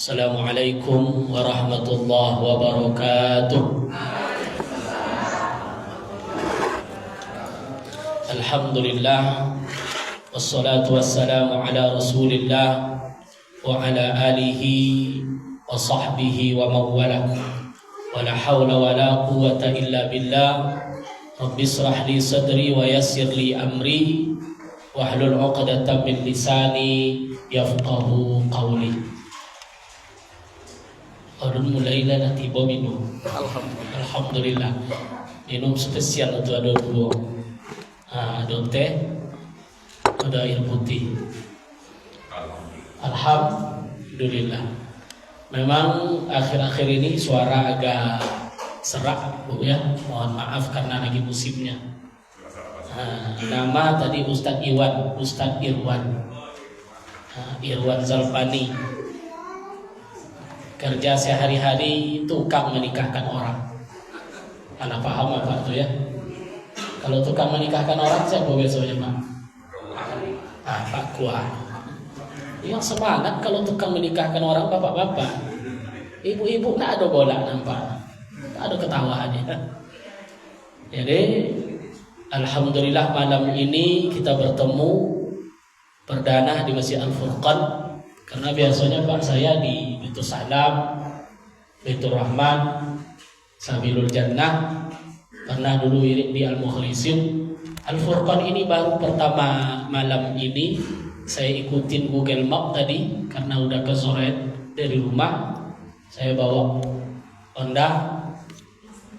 Assalamualaikum warahmatullahi wabarakatuh. Alhamdulillah, wassalatu wassalamu ala rasulillah wa ala alihi wa sahbihi wa mawala. Wa la hawla wa la quwwata illa billah. Rabbi israh li sadri wa yassir li amri wahlul 'uqdatam min lisani yafqahu qawli. Odun mulailah nanti bawa minum. Alhamdulillah. Minum spesial untuk ada dua. Ada teh, ada air putih. Alhamdulillah. Memang akhir-akhir ini suara agak serak, Bu ya. Mohon maaf karena lagi musimnya. Nama tadi Ustadz Irwan Zalfani. Kerja sehari-hari tukang menikahkan orang. Anak paham apa itu ya? Kalau tukang menikahkan orang siapa biasanya Pak? Pak Kuah. Yang semangat kalau tukang menikahkan orang bapak-bapak. Ibu-ibu nak ada bola nampak. Tak ada ketawaannya. Jadi alhamdulillah malam ini kita bertemu perdana di Masjid Al-Furqan. Karena biasanya Pak saya di Baitul Salam, Baitul Rahman, Sabilul Jannah, pernah dulu di Al-Mukhlisin. Al-Furqan ini baru pertama malam ini saya ikutin Google Map tadi karena udah kesoret dari rumah. Saya bawa Honda,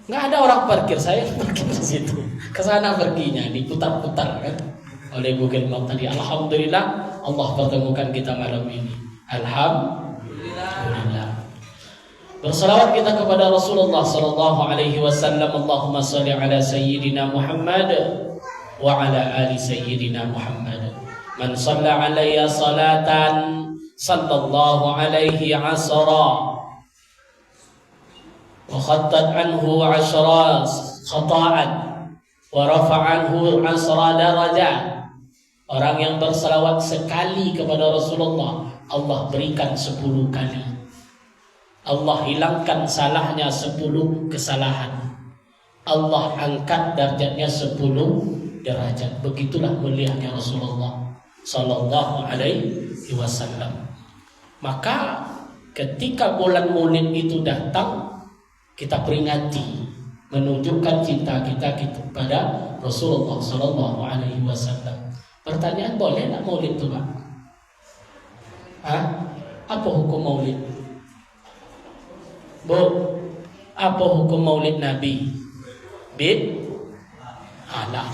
nggak ada orang parkir, saya parkir di situ. Kesana perginya diputar-putar kan oleh Google Map tadi. Alhamdulillah Allah pertemukan kita malam ini. Alhamdulillah. Bersalawat kita kepada Rasulullah sallallahu alaihi wasallam. Allahumma shalli ala sayyidina Muhammad wa ala ali sayyidina Muhammad. Man shalla alayya salatan sallallahu alaihi asra wa khattat anhu 'ashra khata'an wa rafa'anhu 'ashra darajat. Orang yang bersalawat sekali kepada Rasulullah, Allah berikan 10 kali. Allah hilangkan salahnya 10 kesalahan. Allah angkat derajatnya 10 derajat. Begitulah mulianya Rasulullah sallallahu alaihi wasallam. Maka ketika bulan Maulid itu datang, kita peringati, menunjukkan cinta kita kepada Rasulullah sallallahu alaihi wasallam. Pertanyaan, boleh tak Maulid itu Pak? Apa hukum Maulid? Bu, apa hukum Maulid Nabi? Alah.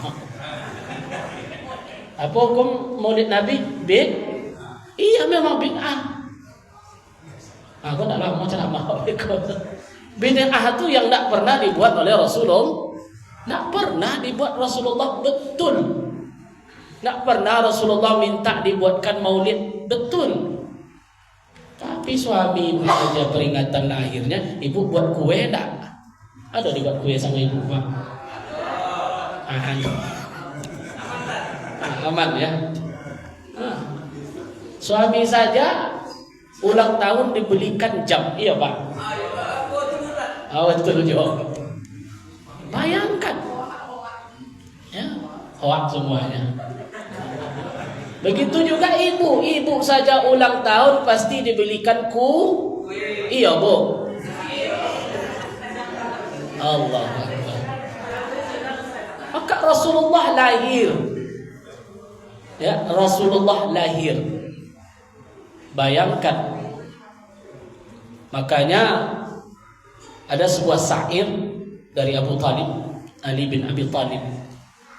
Apa hukum Maulid Nabi? Iya memang bid'ah. Aku tak lama ceramah. Bid'ah itu yang tak pernah dibuat oleh Rasulullah. Tak pernah dibuat Rasulullah, betul. Tak pernah Rasulullah minta dibuatkan maulid, betul. Tapi suami ibu aja peringatan lahirnya, ibu buat kue tak? Ada dibuat kue sama ibu Pak? Aman ya. Suami saja ulang tahun dibelikan jam, iya Pak? Betul juga. Bayangkan, ya, hoak semuanya. Begitu juga ibu saja ulang tahun pasti dibelikan kue. Iya Bu. Allah Akbar. Maka Rasulullah lahir. Ya, Rasulullah lahir. Bayangkan. Makanya ada sebuah syair dari Abu Talib, Ali bin Abi Talib.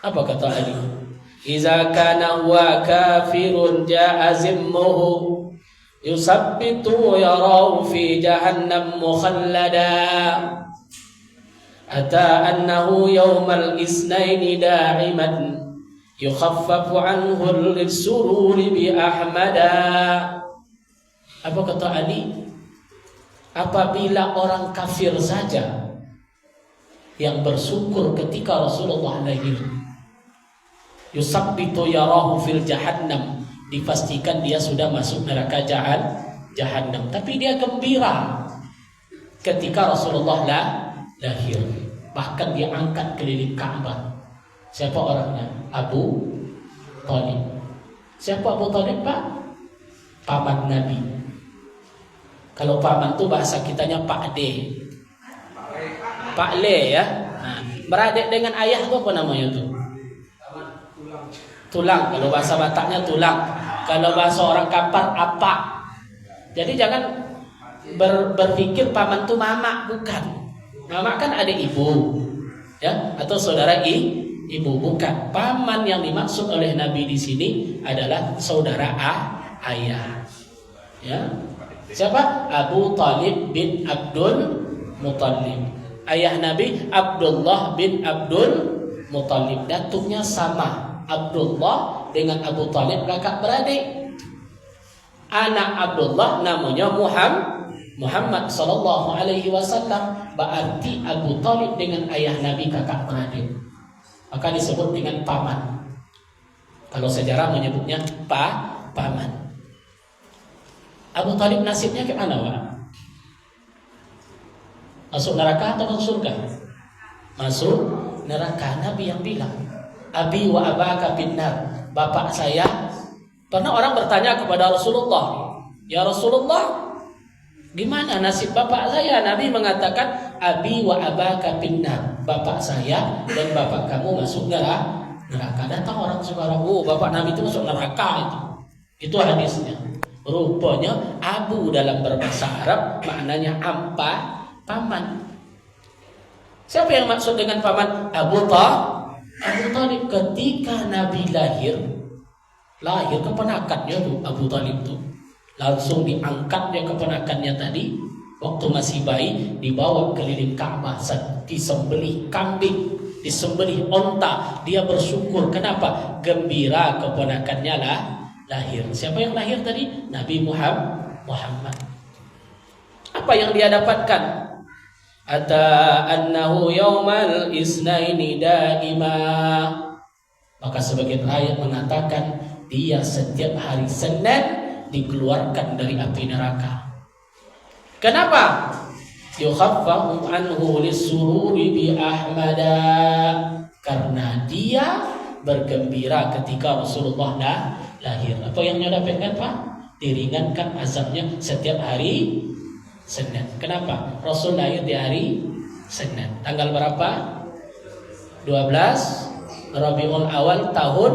Apa kata Ali? Iza kana huwa kafirun ja'a zimmuhu yusabbitu yarahu fi jahannam mukhallada ata annahu yawmal isnaini da'iman yukhaffafu anhu al-sururi bi ahmada. Apa kata Ali? Apabila orang kafir saja yang bersyukur ketika Rasulullah lahir, yusabbitu yarahu fil jahannam, dipastikan dia sudah masuk neraka Jahannam. Tapi dia gembira ketika Rasulullah lahir. Bahkan dia angkat keliling Ka'bah. Siapa orangnya? Abu Thalib. Siapa Abu Thalib, Pak? Paman Nabi. Kalau paman itu bahasa kitanya Pak D. Pak Le ya. Nah, beradik dengan ayah itu apa namanya tuh? Tulang. Kalau bahasa Bataknya tulang. Kalau bahasa orang Kampar apa? Jadi jangan berpikir paman itu mama, bukan. Mama kan ada ibu, ya, atau saudara ibu, bukan. Paman yang dimaksud oleh Nabi di sini adalah saudara ayah. Ya. Siapa? Abu Thalib bin Abdul Muttalib. Ayah Nabi Abdullah bin Abdul Muttalib. Datuknya sama. Abdullah dengan Abu Thalib kakak beradik. Anak Abdullah namanya Muhammad sallallahu alaihi wasallam. Berarti Abu Thalib dengan ayah Nabi kakak beradik. Maka disebut dengan paman. Kalau sejarah menyebutnya paman. Abu Thalib nasibnya ke mana, Pak? Masuk neraka atau masuk surga? Masuk neraka. Nabi yang bilang, Abi wa abaka finnar. Bapak saya. Pernah orang bertanya kepada Rasulullah, ya Rasulullah, gimana nasib bapak saya? Nabi mengatakan, Abi wa abaka finnar. Bapak saya dan bapak kamu masuk neraka. Datang orang sekarang, oh bapak Nabi itu masuk neraka itu hadisnya. Rupanya Abu dalam berbahasa Arab maknanya paman. Siapa yang maksud dengan paman? Abu Thalib. Ketika Nabi lahir keponakannya tuh Abu Thalib tuh langsung diangkatnya keponakannya tadi waktu masih bayi, dibawa keliling Ka'bah, disembelih kambing, disembelih onta. Dia bersyukur. Kenapa? Gembira keponakannya lahir. Siapa yang lahir tadi? Nabi Muhammad. Apa yang dia dapatkan? Ata annahu yaumal isnaini daima. Maka sebagian ayat mengatakan dia setiap hari Senin dikeluarkan dari api neraka. Kenapa? Yukhaffafu anhu lisururi bi Ahmada. Karena dia bergembira ketika Rasulullah lahir. Apa yang dia dapatkan, Pak? Diringankan azabnya setiap hari Senin. Kenapa? Rasul lahir di hari Senin. Tanggal berapa? 12 Rabiul Awal tahun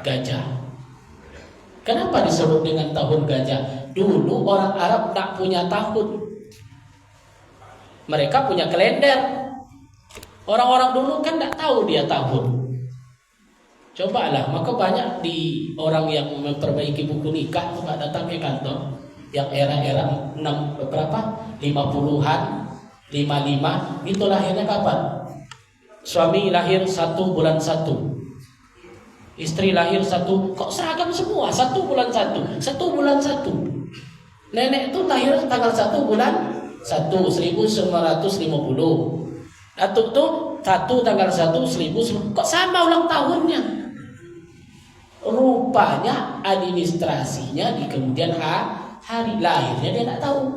gajah. Kenapa disebut dengan tahun gajah? Dulu orang Arab tak punya tahun. Mereka punya kalender. Orang-orang dulu kan tak tahu dia tahun. Cobalah, maka banyak di orang yang memperbaiki buku nikah coba datang ke kantor yang era-era 50-an, 55, itu lahirnya kapan? Suami lahir 1 bulan 1. Istri lahir 1, kok seragam semua? 1 bulan 1, 1 bulan 1. Nenek itu lahir tanggal 1 bulan 1, 1950. Datuk tuh 1 tanggal 1, 1000. Kok sama ulang tahunnya? Rupanya administrasinya di kemudian hari lahirnya dia tak tahu.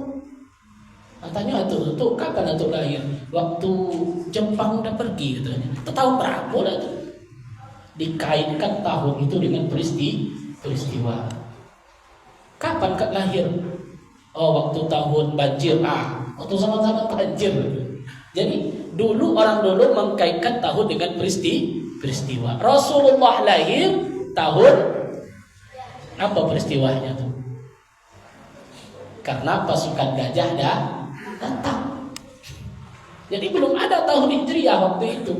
Katanya tuh kapan Datuk lahir? Waktu Jepang udah pergi katanya. Itu tahun berapa lah itu? Dikaitkan tahun itu dengan peristiwa. Kapan Kak lahir? Oh, waktu tahun banjir. Waktu sama-sama banjir. Jadi dulu orang dulu mengkaitkan tahun dengan peristiwa. Rasulullah lahir tahun apa peristiwanya tuh? Karena pasukan gajah datang. Jadi belum ada tahun Hijriah waktu itu.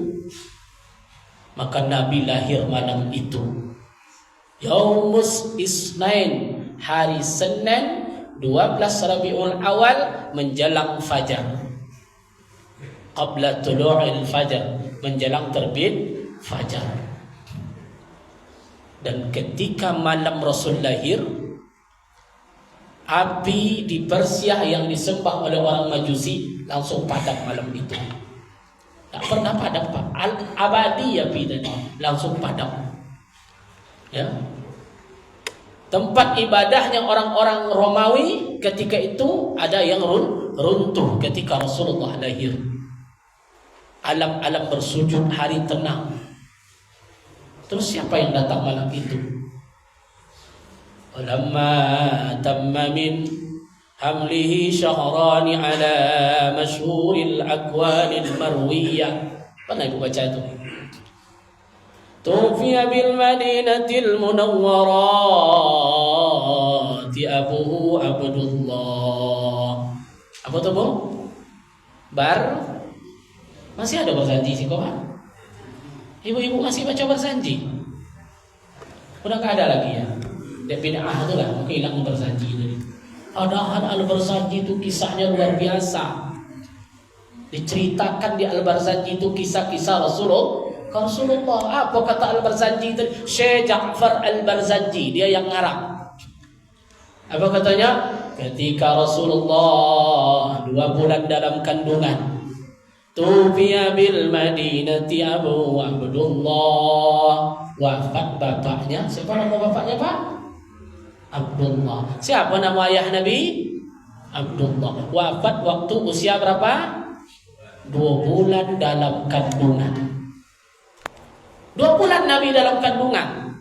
Maka Nabi lahir malam itu. Yaumus Isnain, hari Senin 12 Rabiul Awal menjelang fajar. Qabla tulu'il fajar, menjelang terbit fajar. Dan ketika malam Rasul lahir, api di Persia yang disembah oleh orang Majusi langsung padam malam itu. Tak pernah padam, Pak. Abadi api tadi langsung padam. Ya. Tempat ibadahnya orang-orang Romawi ketika itu ada yang runtuh ketika Rasulullah lahir. Alam-alam bersujud, hari tenang. Terus siapa yang datang malam itu? Walamma tamma min hamlihi syahrani ala masyhuril akwanil marwiyah. Pernah ibu baca itu? Tufiya bil Madinatil Munawwarati abuhu Abdullah. Apa tuh, Bu? Masih ada berjanji sih kok? Ibu-ibu masih baca berjanji? Udah gak ada lagi ya? Dia bid'ah itu lah, mungkin hilang berjanji itu. Padahal Al-Barzanji itu kisahnya luar biasa. Diceritakan di Al-Barzanji itu kisah-kisah Rasulullah. Apa kata Al-Barzanji itu? Syekh Ja'far Al-Barzanji, dia yang ngarang. Apa katanya? Ketika Rasulullah 2 bulan dalam kandungan, tufiya bil Madinati Abu Abdullah, wafat bapaknya. Siapa nama bapaknya, Pak? Abdullah. Siapa nama ayah Nabi? Abdullah. Wafat waktu usia berapa? 2 bulan dalam kandungan. 2 bulan Nabi dalam kandungan,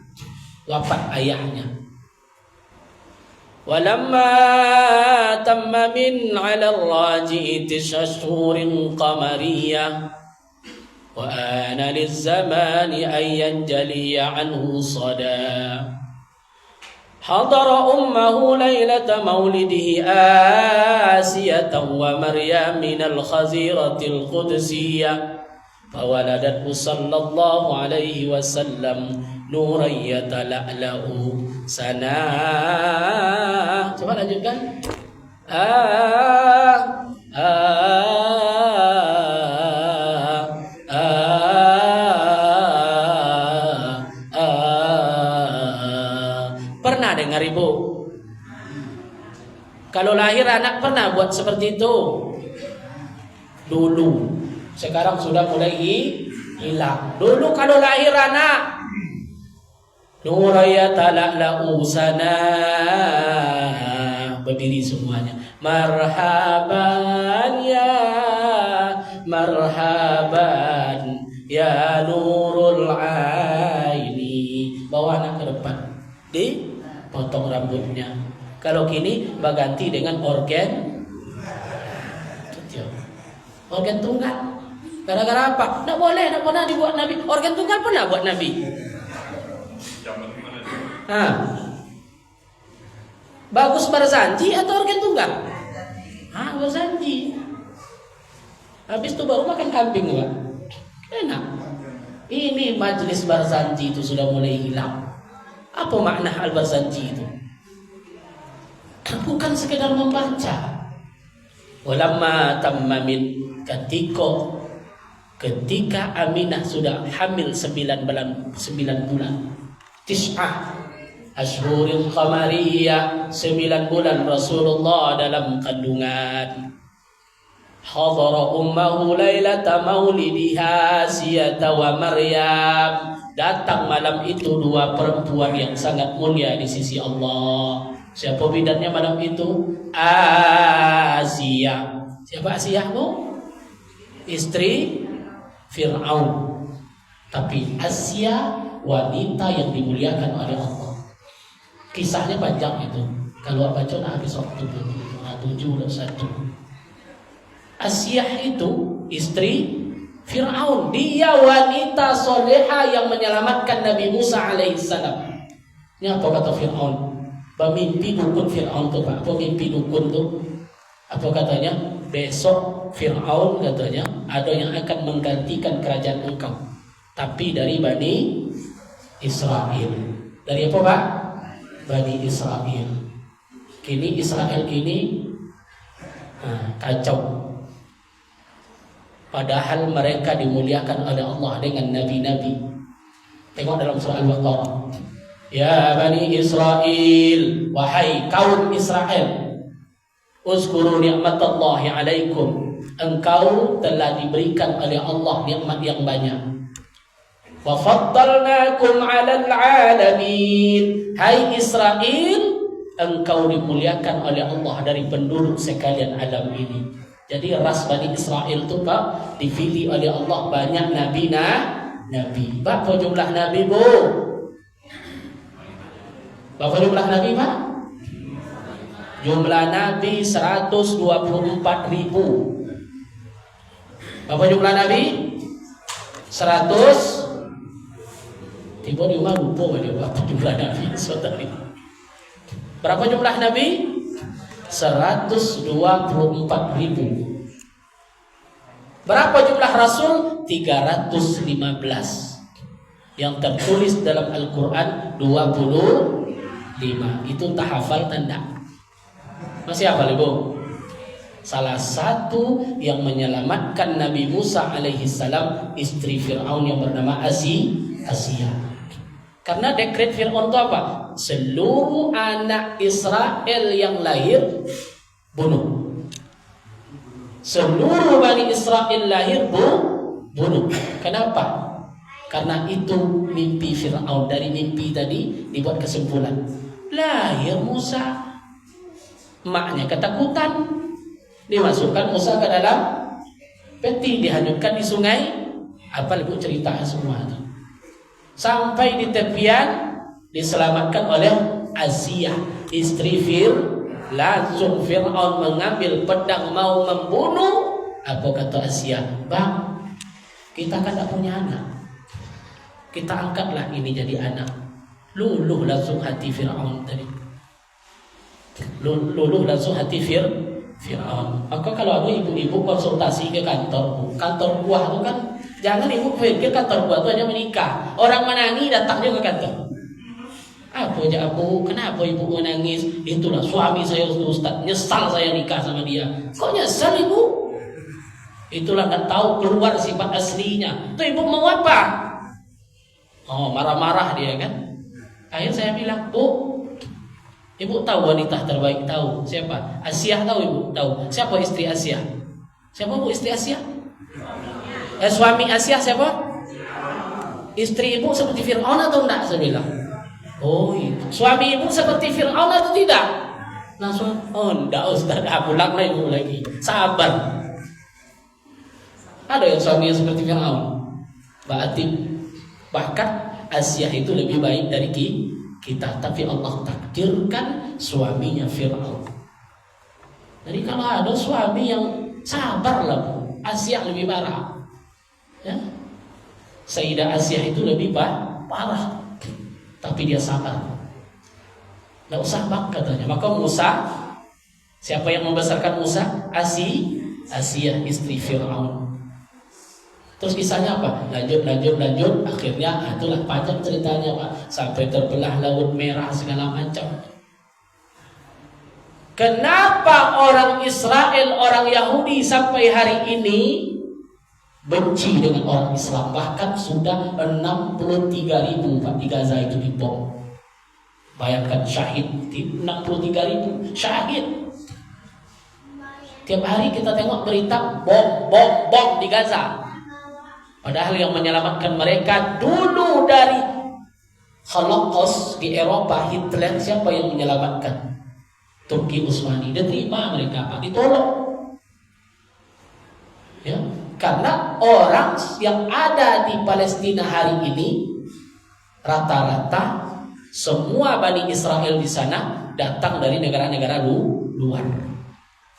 wafat ayahnya. Walamma tamma min 'ala ar-raji'i 9 ashhurin qamariyah wa ana liz-zamani an yanjaliya 'anhu sada. Hadara ummuhu lailata maulidihi Asiyatan wa Maryam min al-khaziratil qudsiyah. فولدته صلى الله عليه وسلم نورا يتلألأ سنا. Coba lanjutkan. Pernah dengar ibu? Kalau lahir anak pernah buat seperti itu? Dulu. Sekarang sudah mulai hilang. Dulu kalau lahir anak, nuraya tala'la'u sana, berdiri semuanya. Marhaban ya nurul aini. Bawa anak ke depan, dipotong rambutnya. Kalau kini berganti dengan organ tunggal. Gara-gara apa? Tidak pernah dibuat Nabi. Organ tunggal pernah buat Nabi. Bagus Barzanji atau organ tunggal? Barzanji. Habis itu baru makan kambing, Pak. Enak. Ini majelis Barzanji itu sudah mulai hilang. Apa makna Al-Barzanji itu? Bukan sekedar membaca. Walamma tamma min, ketika Aminah sudah hamil 9 bulan. Tis'ah ashhurin qamariyah, 9 bulan Rasulullah dalam kandungan. Hadara ummuhu lailata maulidiha Asiyata wa Maryam. Datang malam itu 2 perempuan yang sangat mulia di sisi Allah. Siapa bidannya malam itu? Asiyah. Siapa Asiyah, Bu? Istri Fir'aun. Tapi Asiyah wanita yang dimuliakan oleh Allah. Kisahnya panjang itu. Kalau baca habis waktu 7 Asiyah itu istri Fir'aun. Dia wanita soleha yang menyelamatkan Nabi Musa alaihissalam. Ini apa kata Fir'aun? Pemimpi dukun Fir'aun tuh, Pak. Pemimpi dukun tuh, apa katanya? Besok Fir'aun katanya ada yang akan menggantikan kerajaan engkau, tapi dari Bani Israel. Dari apa, Pak? Bani Israel. Kini Israel kacau. Padahal mereka dimuliakan oleh Allah dengan nabi-nabi. Tengok dalam surah Al-Baqarah. Ya Bani Israel, wahai kaum Israel, uzkuru ni'matallahi alaikum. Engkau telah diberikan oleh Allah nikmat yang banyak. Wa faddalnakum 'alal 'alamin. Hai Israel, engkau dimuliakan oleh Allah dari penduduk sekalian alam ini. Jadi ras Bani Israel itu Pak dipilih oleh Allah banyak nabi. Berapa jumlah nabi Bu? Berapa jumlah nabi Pak? Jumlah nabi 124.000. Berapa jumlah nabi? 100. Tiba di rumah lupa dia berapa jumlah nabi. Berapa jumlah nabi? 124.000. Berapa jumlah rasul? 315. Yang tertulis dalam Al-Quran 25. Itu tak hafal tanda. Masih hafal Ibu? Salah satu yang menyelamatkan Nabi Musa alaihi salam istri Fir'aun yang bernama Asia. Karena dekret Fir'aun itu apa? Seluruh anak Israel yang lahir bunuh. Seluruh Bani Israel lahir bunuh. Kenapa? Karena itu mimpi Fir'aun. Dari mimpi tadi dibuat kesimpulan. Lahir Musa, maknya ketakutan. Dimasukkan Musa ke dalam peti, dihanyutkan di sungai. Apa ibu cerita semua itu. Sampai di tepian diselamatkan oleh Asia, istri Langsung Fir'aun mengambil pedang mau membunuh. Apa kata Asia? Bang, kita kan tak punya anak, kita angkatlah ini jadi anak. Luluh langsung hati Fir'aun tadi. Luluh langsung hati Fir'aun. Maka kalau ada ibu-ibu konsultasi ke kantor buah itu kan, jangan ibu pikir kantor buah itu hanya menikah. Orang menangis datang juga ke kantor. Apa aja Abu? Kenapa ibu menangis? Itulah suami saya Ustaz, nyesal saya nikah sama dia. Kok nyesal ibu? Itulah nggak tahu keluar sifat aslinya. Tuh ibu mau apa? Oh, marah-marah dia kan. Akhirnya saya bilang, Bu, ibu tahu wanita terbaik? Tahu. Siapa? Asia tahu ibu? Tahu. Siapa istri Asia? Siapa Bu istri Asia? Suami Asia siapa? Istri ibu seperti Fir'aun atau enggak? Saya bilang. Oh iya. Suami ibu seperti Fir'aun atau tidak? Langsung, oh enggak Ustaz, pulanglah ibu lagi. Sabar. Ada yang suaminya seperti Fir'aun? Bahkan Asia itu lebih baik dari kita. Tapi Allah takdirkan suaminya Fir'aun. Jadi kalau ada suami yang sabar lah Bu, Asia lebih parah ya? Sayyidah Asia itu lebih parah, tapi dia sabar. Tidak usah bang katanya. Maka Musa, siapa yang membesarkan Musa? Asia istri Fir'aun. Terus kisahnya apa? Lanjut. Akhirnya itulah panjang ceritanya Pak. Sampai terbelah Laut Merah segala macam. Kenapa orang Israel, orang Yahudi sampai hari ini benci dengan orang Islam? Bahkan sudah 63.000 Pak di Gaza itu dibom. Bayangkan syahid 63.000 syahid. Tiap hari kita tengok berita bom di Gaza. Padahal yang menyelamatkan mereka dulu dari Holocaust di Eropa, Hitler, siapa yang menyelamatkan? Turki Utsmani. Dia terima mereka Pak, ditolong. Ya, karena orang yang ada di Palestina hari ini rata-rata semua Bani Israel di sana datang dari negara-negara luar.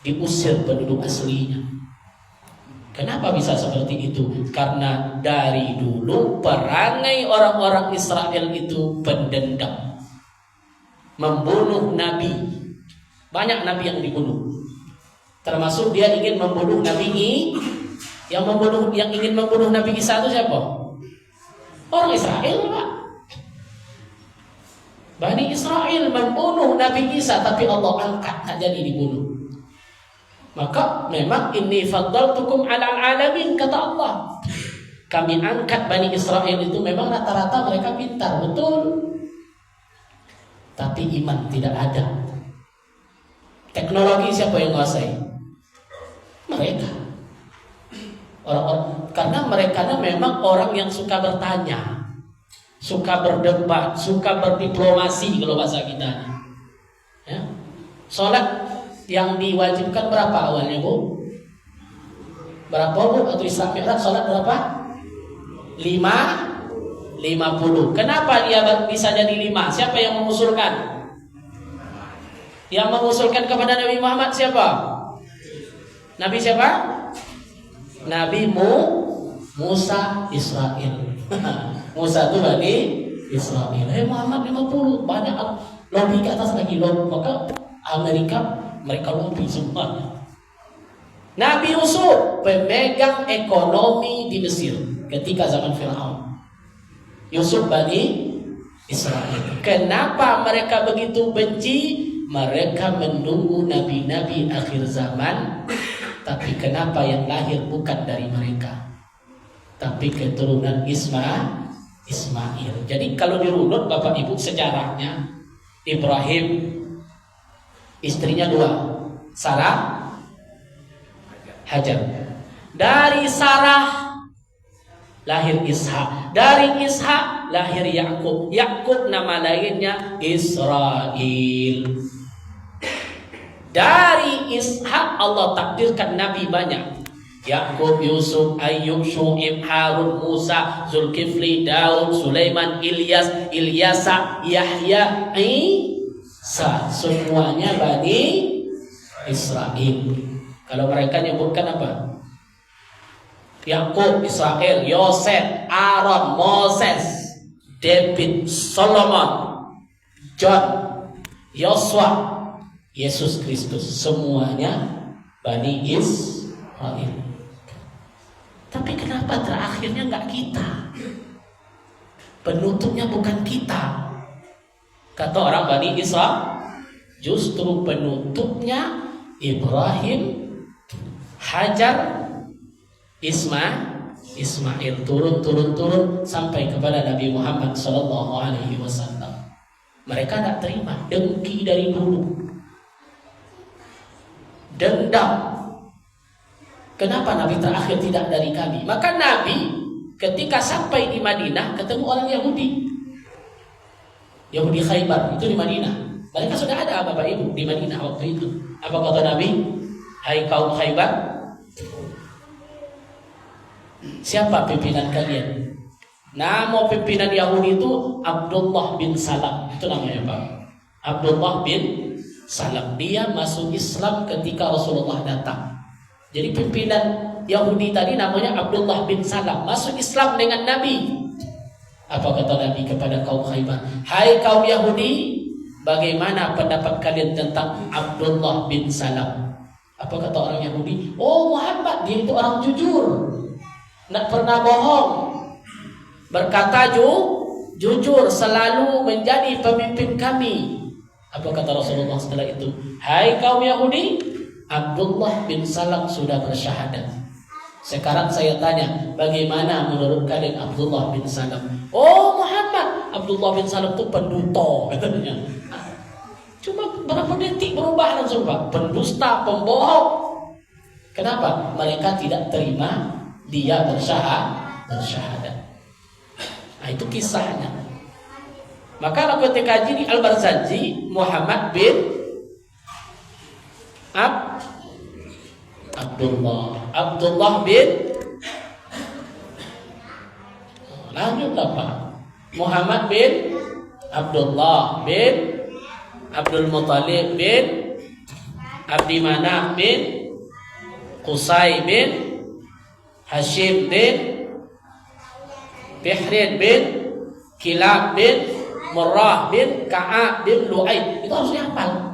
Diusir penduduk aslinya. Kenapa bisa seperti itu? Karena dari dulu perangai orang-orang Israel itu pendendam, membunuh nabi. Banyak nabi yang dibunuh. Termasuk dia ingin membunuh Nabi yang ingin membunuh Nabi Isa itu siapa? Orang Israel Pak. Bani Israel membunuh Nabi Isa, tapi Allah angkat tak jadi dibunuh. Maka memang inni faddaltukum 'alal 'alamin, kata Allah. Kami angkat Bani Israel itu memang rata-rata mereka pintar, betul. Tapi iman tidak ada. Teknologi siapa yang menguasai? Mereka. Orang-orang, karena mereka memang orang yang suka bertanya. suka berdebat, suka berdiplomasi kalau bahasa kita. Ya. Sholat yang diwajibkan berapa awalnya, Bu? Berapa, Bu? Atau Isra Mi'raj sholat berapa? 50. Kenapa dia bisa jadi 5? Siapa yang mengusulkan? Yang mengusulkan kepada Nabi Muhammad siapa? Nabi siapa? Nabi Musa Israel. Musa itu Bani Israel. Muhammad 50. Banyak lobby ke atas lagi. Maka Amerika mereka lobby semua. Nabi Yusuf pemegang ekonomi di Mesir ketika zaman Firaun. Yusuf Bani Israel. Kenapa mereka begitu benci? Mereka menunggu nabi-nabi akhir zaman. Tapi kenapa yang lahir bukan dari mereka, tapi keturunan Ismail. Jadi kalau dirunut Bapak Ibu sejarahnya, Ibrahim istrinya 2, Sarah, Hajar. Dari Sarah lahir Ishak. Dari Ishak lahir Yakub. Yakub nama lainnya Israel. Dari Ishak Allah takdirkan nabi banyak. Yakub, Yusuf, Ayyub, Syu'ib, Harun, Musa, Zulkifli, Daud, Sulaiman, Ilyasa, Yahya, Isa. Semuanya Bani Israel. Kalau mereka nyebutkan apa? Yakub, Israel, Yosef, Aaron, Moses, David, Solomon, John, Yosua, Yesus Kristus. Semuanya Bani Israel. Tapi kenapa terakhirnya nggak kita? Penutupnya bukan kita. Kata orang Bani Israel, justru penutupnya Ibrahim, Hajar, Ismail turun sampai kepada Nabi Muhammad SAW. Mereka tidak terima, dengki dari dulu, dendam. Kenapa Nabi terakhir tidak dari kami? Maka Nabi ketika sampai di Madinah ketemu orang Yahudi Khaybar itu di Madinah. Mereka sudah ada Bapak Ibu di Madinah waktu itu. Apa kata Nabi? Hai kaum Khaybar, siapa pimpinan kalian? Nama pimpinan Yahudi itu Abdullah bin Salam. Itu namanya Pak. Abdullah bin Salam. Dia masuk Islam ketika Rasulullah datang. Jadi pimpinan Yahudi tadi namanya Abdullah bin Salam. Masuk Islam dengan Nabi. Apa kata Nabi kepada kaum Khaybar? Hai kaum Yahudi, bagaimana pendapat kalian tentang Abdullah bin Salam? Apa kata orang Yahudi? Oh Muhammad, dia itu orang jujur, tidak pernah bohong, berkata jujur, selalu menjadi pemimpin kami. Apa kata Rasulullah setelah itu? Hai kaum Yahudi, Abdullah bin Salam sudah bersyahadat. Sekarang saya tanya, bagaimana menurut kalian Abdullah bin Salam? Oh Muhammad, Abdullah bin Salam itu pendusta katanya. Cuma berapa detik berubah langsung Pak. Pendusta, pembohong. Kenapa? Mereka tidak terima dia bersyahadat. Nah, itu kisahnya. Maka kalau ketika di Al-Barzanji, Muhammad bin Abdullah bin lanjutlah Pak. Muhammad bin Abdullah bin Abdul Muttalib bin Abdi Manaf bin Qusay bin Hashim bin Bihrin bin Kilab bin Murrah bin Ka'ab bin Lu'ay. Itu harus dihafal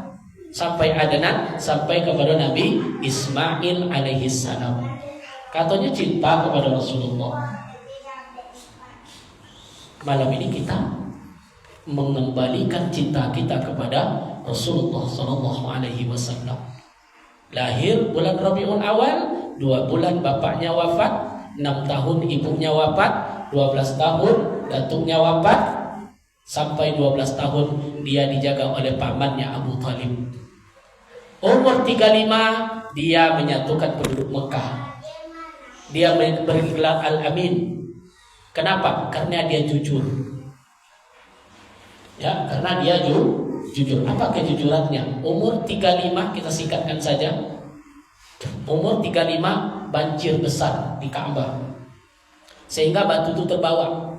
sampai Adnan, sampai kepada Nabi Ismail alaihi salam. Katanya cinta kepada Rasulullah. Malam ini kita mengembalikan cinta kita kepada Rasulullah sallallahu alaihi wasallam. Lahir bulan Rabiul Awal, 2 bulan bapaknya wafat, 6 tahun ibunya wafat, 12 tahun datuknya wafat, sampai 12 tahun dia dijaga oleh pamannya Abu Talib. Umur 35 dia menyatukan penduduk Mekah. Dia bergelar Al-Amin. Kenapa? Karena dia jujur. Ya, karena dia jujur. Apa kejujurannya? Umur 35, kita singkatkan saja. Umur 35 banjir besar di Ka'bah, sehingga batu itu terbawa.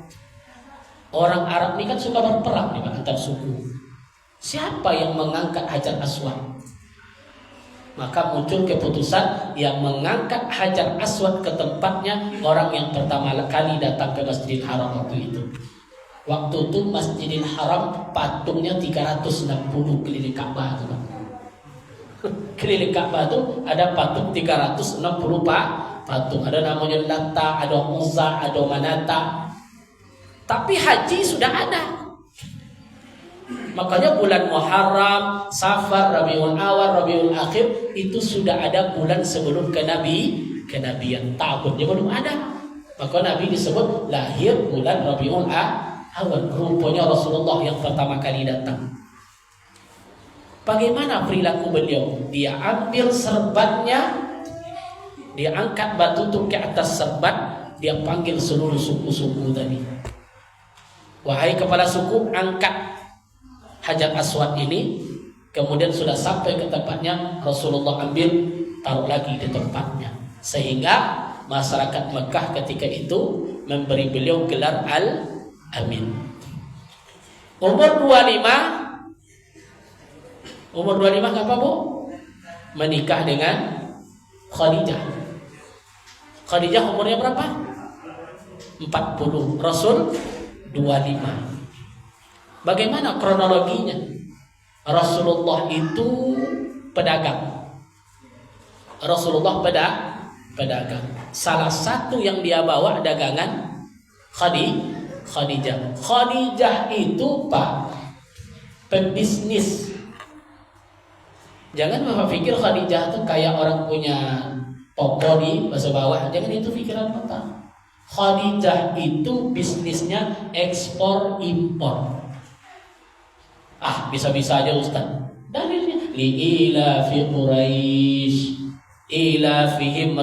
Orang Arab ini kan suka berperang nih antar suku. Siapa yang mengangkat Hajar Aswad? Maka muncul keputusan yang mengangkat Hajar Aswad ke tempatnya orang yang pertama kali datang ke Masjidil Haram waktu itu. Waktu itu Masjidil Haram patungnya 360 keliling Ka'bah itu, Pak. Keliling Ka'bah itu ada patung 360 patung. Ada namanya Lata, ada Uzza, ada Manata. Tapi haji sudah ada. Makanya bulan Muharram, Safar, Rabiul Awal, Rabiul Akhir itu sudah ada bulan sebelum kenabian. Tahunnya belum ada. Maka Nabi disebut lahir bulan Rabiul Awal. Rupanya Rasulullah yang pertama kali datang. Bagaimana perilaku beliau? Dia ambil serbannya, dia angkat batu itu ke atas serban, dia panggil seluruh suku-suku tadi. Wahai kepala suku, angkat Hajar Aswad ini. Kemudian sudah sampai ke tempatnya, Rasulullah ambil, taruh lagi di tempatnya. Sehingga masyarakat Mekah ketika itu memberi beliau gelar Al-Amin. Umur 25 apa Bu? Menikah dengan Khadijah. Khadijah umurnya berapa? 40. Rasul 25. Bagaimana kronologinya? Rasulullah itu pedagang. Rasulullah pedagang. Salah satu yang dia bawa dagangan Khadijah. Khadijah itu Pak, pembisnis. Jangan Bapak pikir Khadijah itu kayak orang punya toko di bahasa bawah. Jangan itu pikiran Bapak. Khadijah itu bisnisnya ekspor impor. Bisa-bisa aja Ustaz. Dalilnya li'ila fi Quraisy ila fihim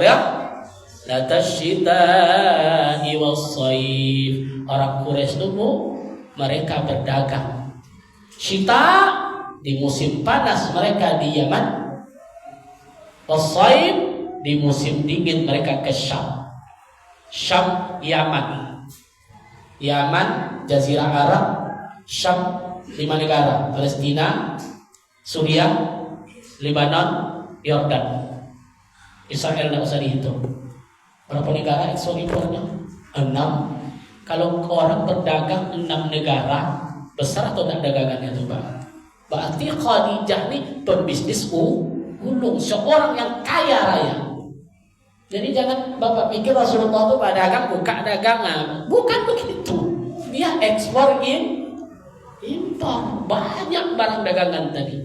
latashita'i was-sayf. Orang Quraisy itu mereka berdagang. Syita di musim panas mereka di Yaman. Was-sayf di musim dingin mereka ke Syam. Yaman, Jazirah Arab, Syam 5 negara, Palestina, Suriah, Lebanon, Yordan. Israel tidak usah dihitung. Berapa negara ekspor impornya? 6. Kalau orang berdagang 6 negara, besar atau tidak dagangannya itu Pak? Berarti Khadijah ini pembisnis ulung, seorang yang kaya raya. Jadi jangan Bapak pikir Rasulullah itu pedagang buka dagangan. Bukan begitu. Dia ekspor impor. Banyak barang dagangan tadi.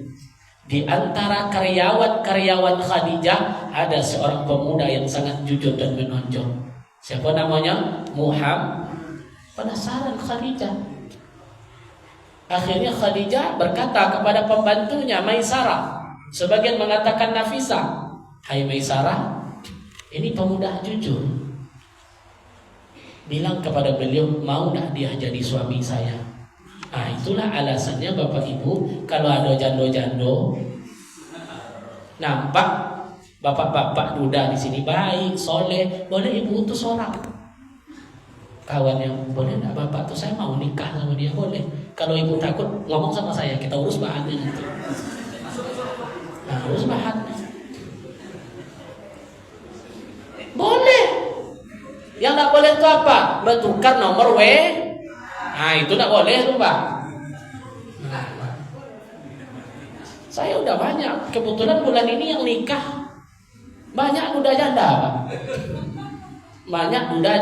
Di antara karyawan Khadijah ada seorang pemuda yang sangat jujur dan menonjol. Siapa namanya? Muhammad. Penasaran Khadijah. Akhirnya Khadijah berkata kepada pembantunya Maisarah. Sebagian mengatakan Nafisah. Hai Maisarah, ini pemuda jujur. Bilang kepada beliau, mau tak dia jadi suami saya? Itulah alasannya Bapak Ibu, kalau ada jando-jando nampak bapak-bapak duda di sini baik, soleh, boleh ibu utus orang. Kawannya, boleh tak Bapak tuh saya mau nikah sama dia, boleh. Kalau ibu takut ngomong sama saya, kita urus bahannya nanti. Urus bahannya. Boleh. Yang tak boleh itu apa? Bertukar nomor itu tak boleh tuh Pak. Saya udah banyak. Kebetulan bulan ini yang nikah banyak duda janda Pak. Banyak duda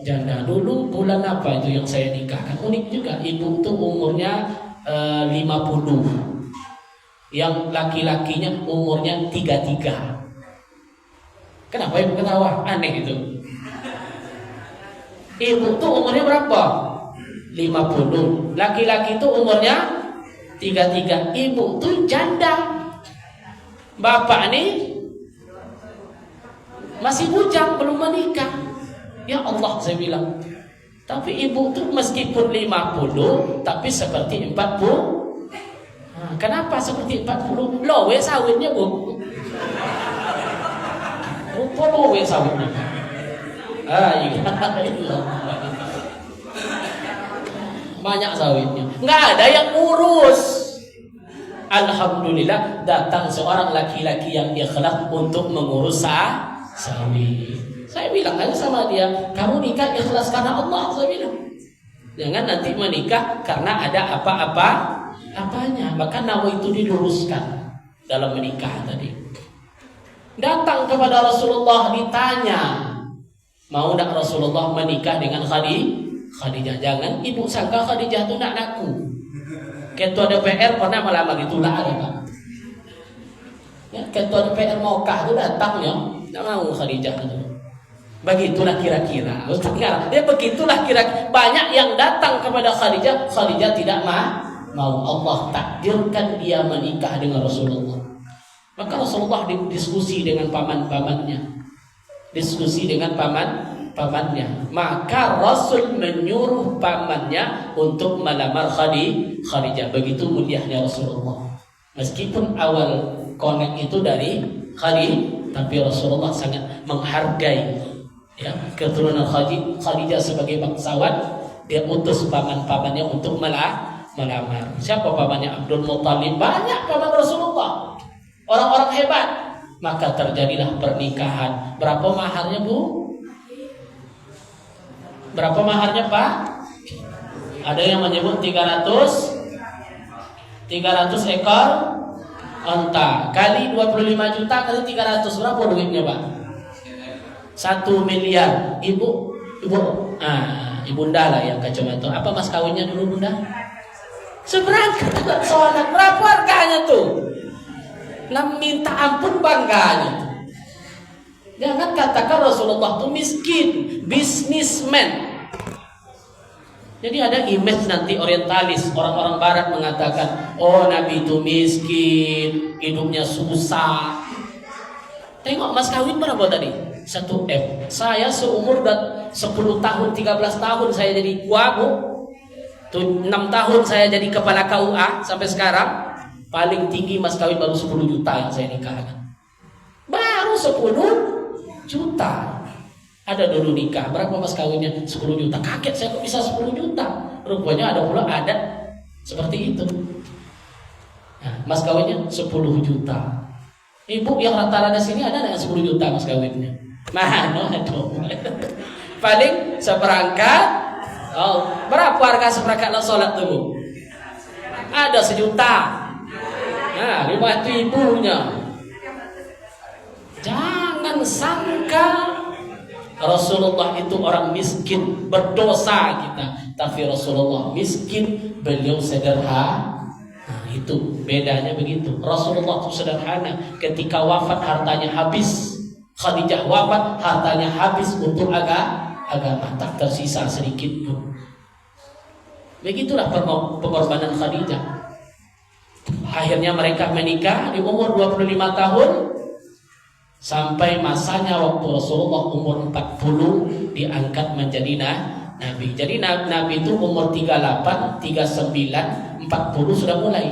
janda. Dulu bulan apa itu yang saya nikahkan? Unik juga. Ibu tuh umurnya 50. Yang laki-lakinya umurnya 33. Kenapa ibu ketawa? Aneh itu. Ibu tuh umurnya berapa? 50. Laki-laki itu umurnya 33. Ibu tuh janda. Bapak nih masih bujang, belum menikah. Ya Allah, saya bilang. Tapi ibu tuh meskipun 50 tapi seperti 40. Kenapa seperti 40? Lowe sawitnya, Bu. Rupa lowe sawitnya. Iya. Banyak sawitnya. Nggak ada yang ngurus. Alhamdulillah datang seorang laki-laki yang ikhlas untuk mengurus sawit. Saya bilang aja sama dia, kamu nikah ikhlas karena Allah, saya bilang. Jangan nanti menikah karena ada apa-apanya. Maka nama itu diluruskan dalam menikah tadi. Datang kepada Rasulullah ditanya, mau tak Rasulullah menikah dengan Khadijah? Jangan ibu sangka Khadijah itu anakku. Ketua DPR pernah melamar itu lah ada Pak. Ya, ketua DPR Makkah itu datang ya, tidak mau Khadijah itu. Begitulah kira-kira. Ya begitulah kira-kira. Banyak yang datang kepada Khadijah tidak mau. Allah takdirkan dia menikah dengan Rasulullah. Maka Rasulullah diskusi dengan paman-pamannya. Pamannya. Maka Rasul menyuruh pamannya untuk melamar Khadijah. Begitu mulianya Rasulullah. Meskipun awal konek itu dari Khadijah, tapi Rasulullah sangat menghargai keturunan Khadijah sebagai bangsawan. Dia utus paman-pamannya untuk melamar. Siapa pamannya? Abdul Muttalib. Banyak paman Rasulullah, orang-orang hebat. Maka terjadilah pernikahan. Berapa maharnya, Bu? Berapa maharnya, Pak? Ada yang menyebut 300 ekor unta kali 25 juta kali 300. Berapa duitnya, Pak? 1 miliar. Ibu Ibunda lah yang kacamata. Apa mas kawinnya dulu, Bunda? Seberangkat sholat. Berapa harganya tuh? Minta ampun bangganya. Jangan katakan Rasulullah itu miskin, businessman. Jadi ada image nanti orientalis, orang-orang barat mengatakan, oh Nabi itu miskin, hidupnya susah. Tengok mas kawin berapa tadi? 1M. Saya seumur 10 tahun, 13 tahun saya jadi kuabu. 6 tahun saya jadi kepala KUA sampai sekarang. Paling tinggi mas kawin baru 10 juta yang saya nikahkan. Baru 10 juta. Ada dulu nikah, berapa mas kawinnya? 10 juta. Kaget saya kok bisa 10 juta. Rupanya ada pula adat seperti itu. Nah, mas kawinnya 10 juta. Ibu yang rata-rata sini ada yang 10 juta mas kawinnya? Mana aduh. Paling seperangkat. Oh, berapa harga seperangkat sholat tuh? Ada 1 juta. Nah, 5 ibunya. Jangan sangka Rasulullah itu orang miskin, berdosa kita. Tapi Rasulullah miskin, beliau sederhana. Nah, itu bedanya begitu. Rasulullah itu sederhana. Ketika wafat hartanya habis. Khadijah wafat hartanya habis untuk agama. Tak tersisa sedikit pun. Begitulah pengorbanan Khadijah. Akhirnya mereka menikah di umur 25 tahun. Sampai masanya waktu Rasulullah umur 40 diangkat menjadi Nabi. Jadi Nabi itu umur 38, 39, 40 sudah mulai.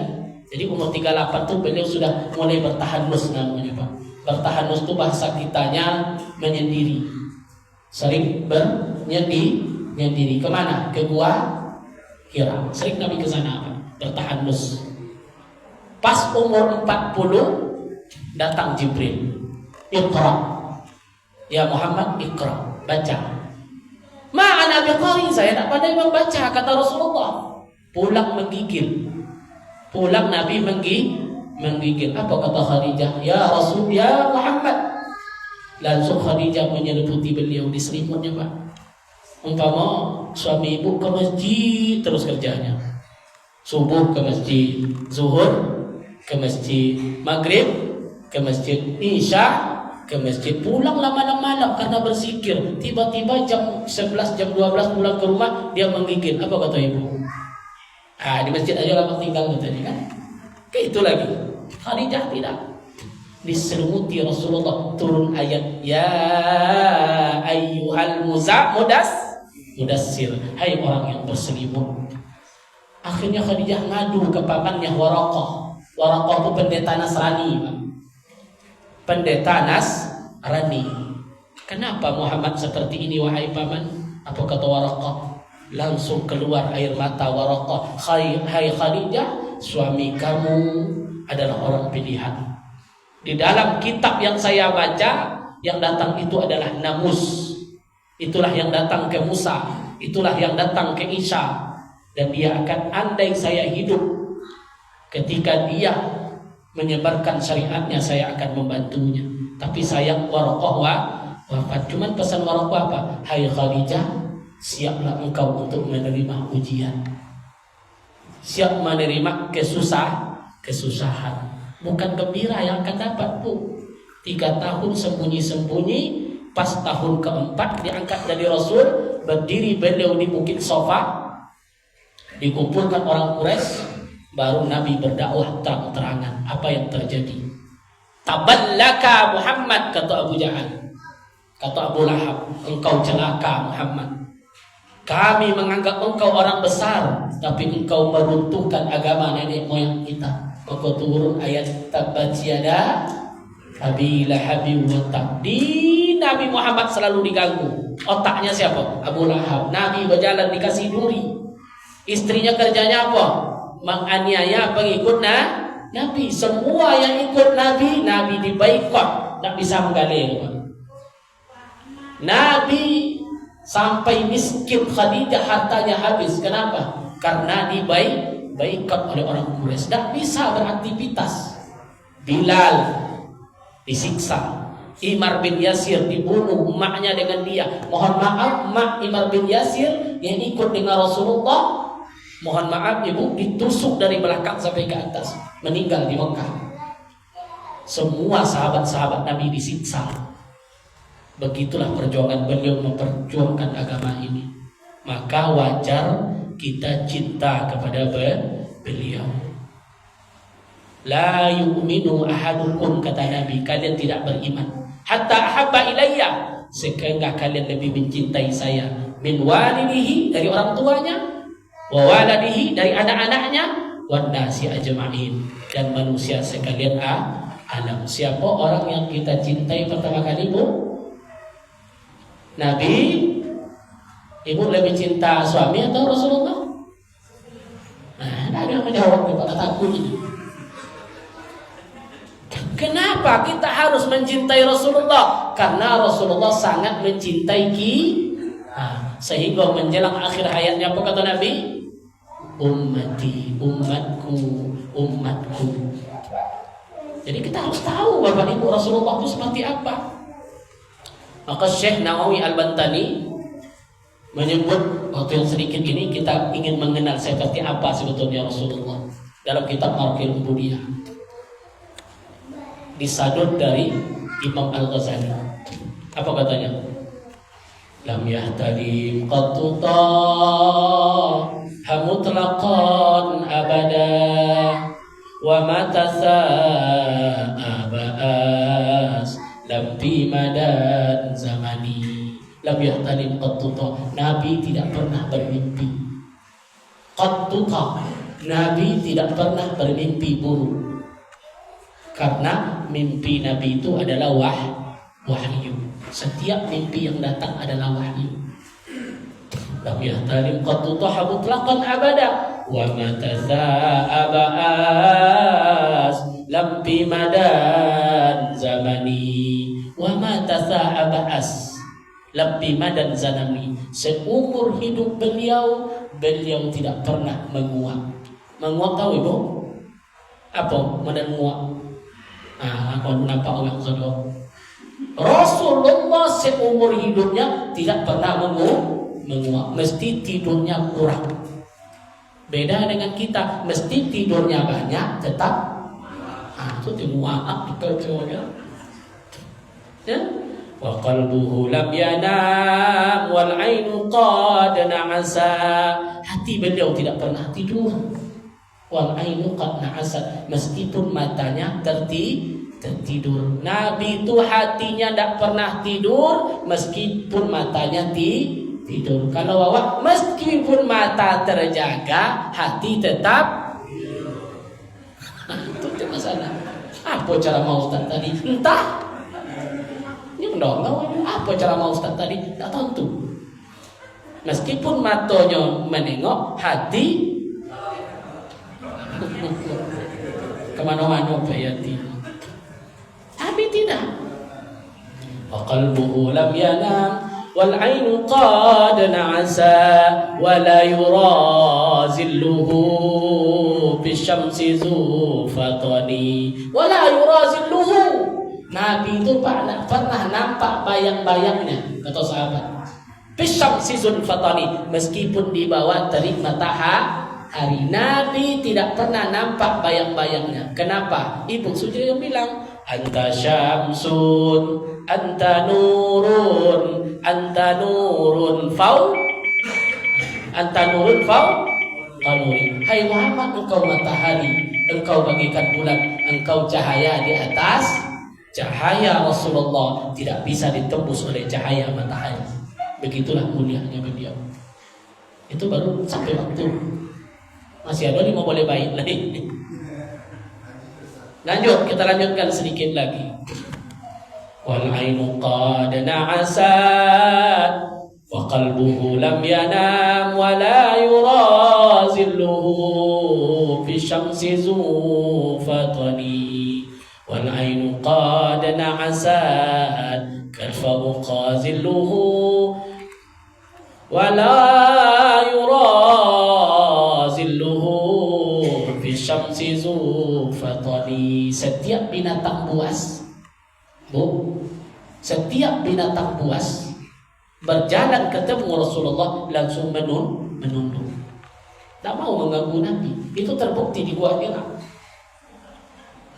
Jadi umur 38 itu beliau sudah mulai bertahanus namanya, Pak. Bertahanus itu bahasa kitanya menyendiri. Sering menyendiri. Kemana? Ke gua Hira. Sering Nabi ke sana, Pak. Bertahanus. Pas umur 40 datang Jibril. Iqra. Ya Muhammad, Iqra. Baca. Ma'ana biqari, saya tak pandai membaca, kata Rasulullah. Pulang menggigil. Pulang Nabi menggigil. Apa kata Khadijah? Ya Rasul, ya Muhammad. Langsung Khadijah menyeliputi beliau di selimutnya, Pak. Umpama suami ibu ke masjid terus kerjanya. Subuh ke masjid, zuhur ke masjid, maghrib ke masjid, isya ke masjid, pulang malam-malam karena berzikir. Tiba-tiba jam 11, jam 12 pulang ke rumah, dia menggigil. Apa kata ibu? Di masjid aja lama tinggal tadi kan? Kayak itu lagi. Khadijah tidak. Diselimuti Rasulullah, turun ayat, ya ayyuhal Mudassir, hai orang yang berselimut. Akhirnya Khadijah ngadu ke pamannya Waraqah. Waraqah itu pendeta Nasrani, pendeta Nasrani. Kenapa Muhammad seperti ini wahai paman? Apa kata Waraqah? Langsung keluar air mata Waraqah. Hai Khadijah, suami kamu adalah orang pilihan. Di dalam kitab yang saya baca, yang datang itu adalah Namus. Itulah yang datang ke Musa, itulah yang datang ke Isa. Dan dia akan, andai saya hidup ketika dia menyebarkan syariatnya, saya akan membantunya. Tapi sayang Waraqah wafat. Cuman pesan Waraqah apa? Hai Khadijah, siaplah engkau untuk menerima ujian. Siap menerima kesusahan. Bukan gembira yang akan dapat, Bu. 3 tahun sembunyi-sembunyi. Pas tahun keempat diangkat dari Rasul, berdiri beliau di Bukit Sofa, dikumpulkan orang Quraisy, baru Nabi berdakwah terang-terangan. Apa yang terjadi? Taballaka Muhammad, kata Abu Jahal, kata Abu Lahab, engkau celaka Muhammad. Kami menganggap engkau orang besar, tapi engkau meruntuhkan agama nenek moyang kita. Maka turun ayat Tabbat yada Abi Lahab wa tab. Di Nabi Muhammad selalu diganggu. Otaknya siapa? Abu Lahab. Nabi berjalan dikasih duri. Istrinya kerjanya apa? Menganiaya pengikut Nabi. Semua yang ikut Nabi diboikot. Tak bisa menggali. Nabi sampai miskin, Khadijah hartanya habis. Kenapa? Karena diboikot oleh orang Quraisy. Tak bisa beraktivitas. Bilal disiksa, Immar bin Yasir dibunuh, emaknya dengan dia. Mohon maaf, mak Immar bin Yasir yang ikut dengan Rasulullah, mohon maaf ibu, ditusuk dari belakang sampai ke atas, meninggal di Mekah. Semua sahabat-sahabat Nabi disiksa. Begitulah perjuangan beliau memperjuangkan agama ini. Maka wajar kita cinta kepada beliau. La yu'minu ahadukum, kata Nabi, kalian tidak beriman hatta ahabba ilayya, sehingga kalian lebih mencintai saya, min walidihi, dari orang tuanya, wa waladihi, dari anak-anaknya, wan nasi ajma'in, dan manusia sekalian alam. Siapa orang yang kita cintai pertama kali, Bu? Nabi. Ibu lebih cinta suami atau Rasulullah? Nah, ada yang menjawab kepada takut ini. Kenapa kita harus mencintai Rasulullah? Karena Rasulullah sangat mencintai kita. Sehingga menjelang akhir hayatnya apa kata Nabi? Ummati, umatku, umatku. Jadi kita harus tahu Bapak Ibu Rasulullah itu seperti apa. Maka Syekh Nawawi Al-Bantani menyebut, waktu yang sedikit ini kita ingin mengenal seperti apa sebetulnya Rasulullah. Dalam kitab Marqil Ubudiyah, disadut dari Imam Al-Ghazali. Apa katanya? Lam yahtadi qattu mutlaqan abada wa mata sa'abas lam fi madan zamani. Lam yahtadi qattu, Nabi tidak pernah bermimpi. Qattu, Nabi tidak pernah bermimpi buruk. Karena mimpi Nabi itu adalah wahyu. Setiap mimpi yang datang adalah wahyu. Lam yahtalim qattu mutlaqan abada wa ma tasa'abas lam bi madan zamani wa ma tasa'abas lam bi madan zamani. Seumur hidup beliau tidak pernah menguap. Menguap tahu Ibu? Apa menguap? Aku nampak orang kedua. Rasulullah seumur hidupnya tidak pernah menguap. Mesti tidurnya kurang. Beda dengan kita, mesti tidurnya banyak, tetap itu menguap ya. Wa qalbuhu lam yanam wal ainu qad na'asa. Hati beliau tidak pernah tidur. Wal ainu qad na'asat, meskipun matanya tertidur. Nabi itu hatinya tidak pernah tidur meskipun matanya tidur. Kalau awak meskipun mata terjaga, hati tetap. Itu masalah. Apa cara mau Ustaz tadi? Entah. Ini mendongeng. Apa cara mau Ustaz tadi? Tak tentu. Meskipun matanya menengok, hati kemana-mana bayati. Tapi tidak. وقلبه لم ينام والعين قد نعسا ولا يرى ظله بالشمس ذو فطن ولا يرى ظله. Nabi itu pernah nampak bayang-bayangnya, kata sahabat. Bisyamsi zul fatani, meskipun di bawah terik matahari, Nabi tidak pernah nampak bayang-bayangnya. Kenapa? Ibu Suci yang bilang, anta syamsun, anta nurun fau kanuri. Hai Muhammad, engkau matahari, engkau bagikan bulan, engkau cahaya di atas cahaya Rasulullah, tidak bisa ditembus oleh cahaya matahari. Begitulah mulianya beliau. Itu baru sampai waktu. Masih ada 5 boleh baik lagi. Lanjut, kita lanjutkan sedikit lagi. Wal ainu qad na'asat wa qalbuhu lam yanam wa la yura zilluhu fi syamsi zufatani. Wal ainu qad na'asat kalfahu qazilluhu wa la yura zilluhu fi syamsi zufatani. Setiap binatang buas, setiap binatang buas berjalan ketemu Rasulullah langsung menunduk. Tak mau mengganggu Nabi. Itu terbukti di Gua Hira.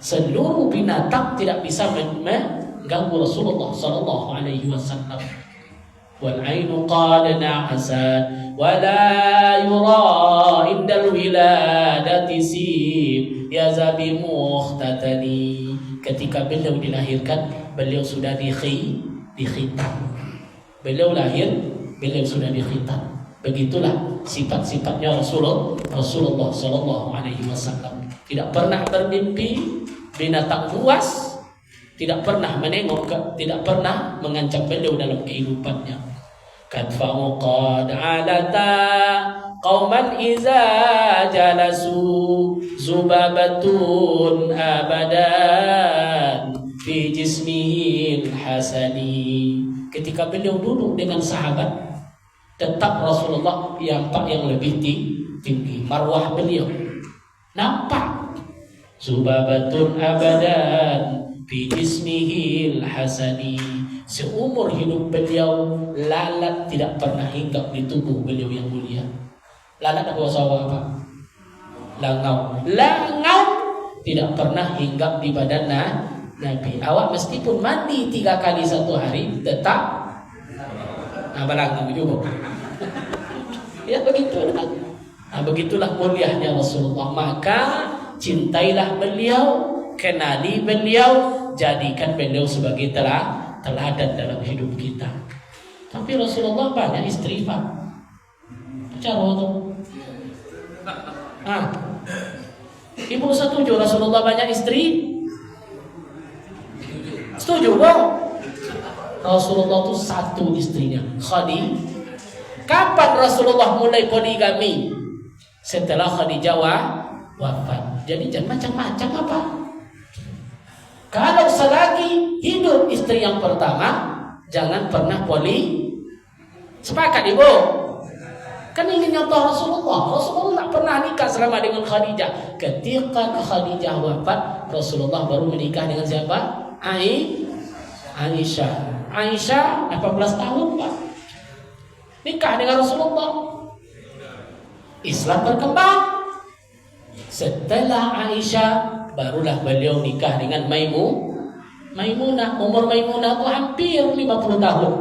Seluruh binatang tidak bisa mengganggu Rasulullah sallallahu alaihi wasallam. Wal ainu qad na'asat wa la yura indal wiladati sib ya zabi mukhtatani. Ketika beliau dilahirkan, beliau sudah dikhitan. Beliau lahir, beliau sudah dikhitan. Begitulah sifat-sifatnya Rasulullah sallallahu alaihi wasallam. Tidak pernah bermimpi binatang buas, tidak pernah menengok, tidak pernah mengancam beliau dalam kehidupannya. Kadfa'u qad alata qauman iza jalasu zubabatun abadan fi jismihil hasani. Ketika beliau duduk dengan sahabat, tetap Rasulullah yang lebih tinggi marwah beliau. Nampak Zubabatun abadan fi jismihil hasani. Seumur hidup beliau, lalat tidak pernah hinggap di tubuh beliau yang mulia. Lalat ada bahasa apa? Langau tidak pernah hinggap di badan Nabi. Awak meskipun mandi 3 kali satu hari, tetap balangau juga. Ya begitulah. Begitulah mulianya Rasulullah. Maka cintailah beliau, kenali beliau, jadikan beliau sebagai teladan dalam hidup kita. Tapi Rasulullah banyak istri, Pak. Cara itu. Ibu setuju Rasulullah banyak istri? Setuju, dong? Rasulullah itu 1 istrinya, Khadijah. Kapan Rasulullah mulai poligami? Setelah Khadijah wafat. Jadi jangan macam-macam apa. Kalau selagi hidup istri yang pertama, jangan pernah Sepakat ibu? Kan ini nyata Rasulullah. Rasulullah tak pernah nikah selama dengan Khadijah. Ketika Khadijah wafat, Rasulullah baru menikah dengan siapa? Aisyah. Aisyah 18 tahun, Pak. Nikah dengan Rasulullah. Islam berkembang. Setelah Aisyah, barulah beliau nikah dengan Maimunah. Umur Maimunah itu hampir 50 tahun.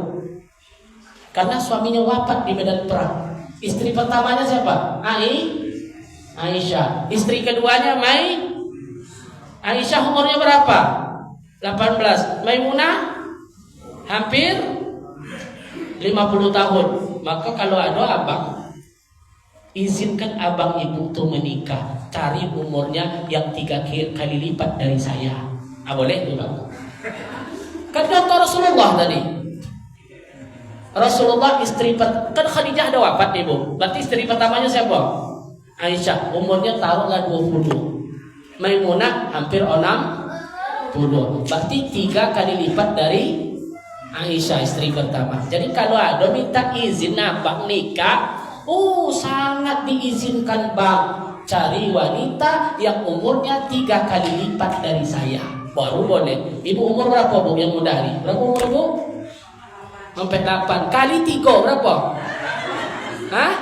Karena suaminya wafat di medan perang. Istri pertamanya siapa? Aisyah. Istri keduanya Aisyah umurnya berapa? 18. Maimunah hampir 50 tahun. Maka kalau ada abang, izinkan abang ibu tuh menikah, cari umurnya yang 3 kali lipat dari saya. Boleh tuh bang? Kan kata Rasulullah tadi, Rasulullah istri kan Khadijah ada wafat nih bu. Berarti istri pertamanya siapa? Aisyah. Umurnya taruhlah 20. Maimunah hampir 60. Berarti 3 kali lipat dari Aisyah istri pertama. Jadi kalau ada minta izin abang nikah, sangat diizinkan bang. Cari wanita yang umurnya 3 kali lipat dari saya, baru boleh. Ibu umur berapa bu yang muda hari? Berapa umur ibu? Sampai 8 kali 3 berapa? Hah?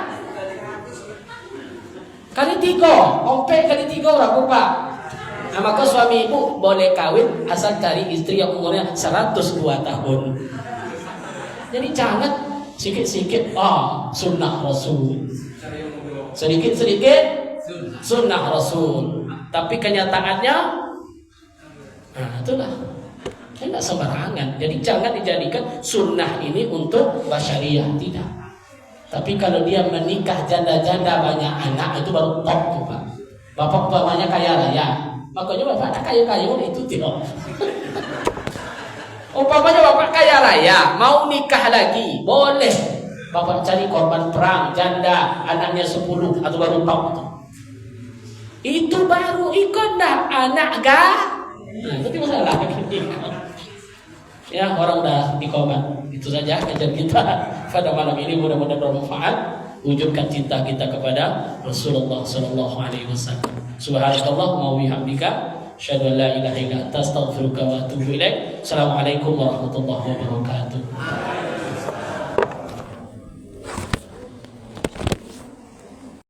Kali 3, sampai kali 3 berapa pak? Nah, maka suami ibu boleh kawin asal cari istri yang umurnya 102 tahun. Jadi jangan sikit-sikit sunnah Rasul, sedikit-sedikit sunnah Rasul, tapi kenyataannya itulah tidak sembarangan. Jadi jangan dijadikan sunnah ini untuk basyariah, tidak. Tapi kalau dia menikah janda-janda banyak anak, itu baru top tuh pak. Bapak umpamanya kaya raya, makanya bapak ada kaya-kaya itu tidak. Umpamanya bapak kaya raya, mau nikah lagi, boleh. Bapak cari korban perang, janda, anaknya 10, atau baru top tuh. Itu baru ikut dah anak itu masalah ya, orang udah di komat. Itu saja kajian kita pada malam ini, mudah-mudahan bermanfaat. Wujudkan cinta kita kepada Rasulullah sallallahu alaihi wasallam. Subhanakallahumma wa bihamdika asyhadu an la ilaha illa anta astaghfiruka wa atubu ilaik. Assalamualaikum warahmatullahi wabarakatuh.